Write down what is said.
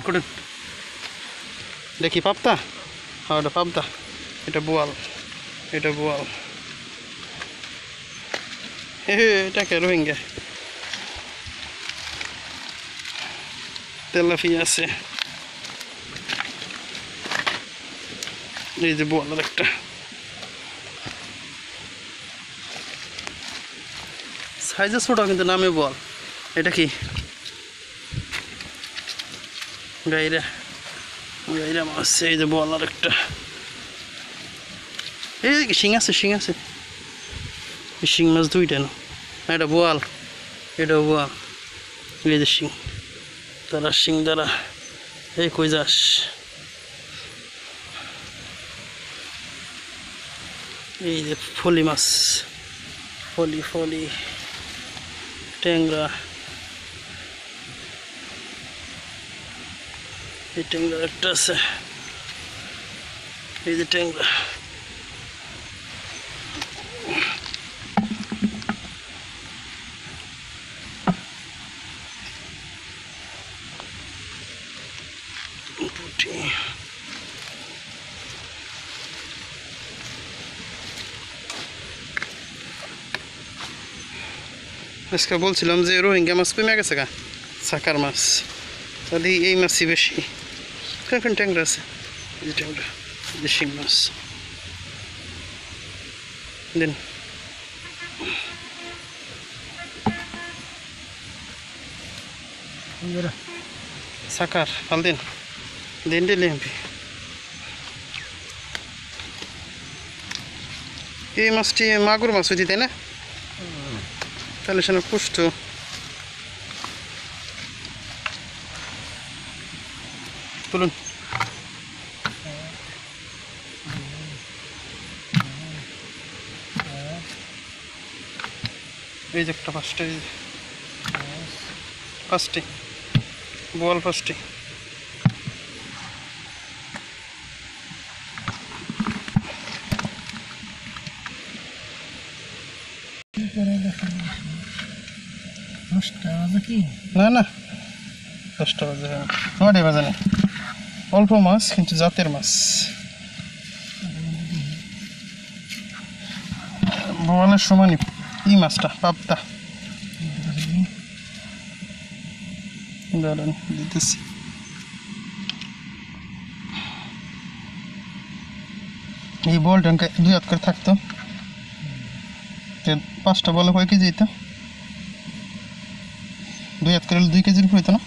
কুড়ুন দেখি পাবদা হ্যাঁ ওটা পাবদা এটা বোয়াল এটা কে রোহিঙ্গা তেলাপিয়া আছে এই যে বোয়ালের একটা সাইজে ছোট কিন্তু নামে বোয়াল এটা কি গাইরা মাছ এই যে বোয়ালের একটা এই শিং আছে শিং মাছ দুইটা না এটা বোয়াল এই যে শিং দ্বারা এই কই যাস এই যে ফলি মাছ ফলি ট্যাংরা এই ট্যাংরা একটা আছে এই যে ট্যাংরা আজকে বলছিলাম যে রোহিঙ্গা মাছ কমে গেছে গা সাকার মাছ তাহলে এই মাছই বেশি এখন ট্যাংরা আছে এই ট্যাংরা শিং মাছ দেন সাকার ফাল দিন দিলে এই মাছটি মাগুর মাছ হইতে তাই না তাহলে সেখানে পুষ্ট তুলুন এই যে একটা ফার্স্টে বল ফার্স্টে না 10টা বাজে 9টা বাজে না অল্প মাছ কিন্তু জাতের মাছ বোয়ালের সমানই এই মাছটা পাবদা দাঁড়ান দিতেছি এই বলটা 2 হাত করে থাকতো 5টা বলে কয় কেজি হইতো 2 হাত করে 2 কেজির উপর হইতো না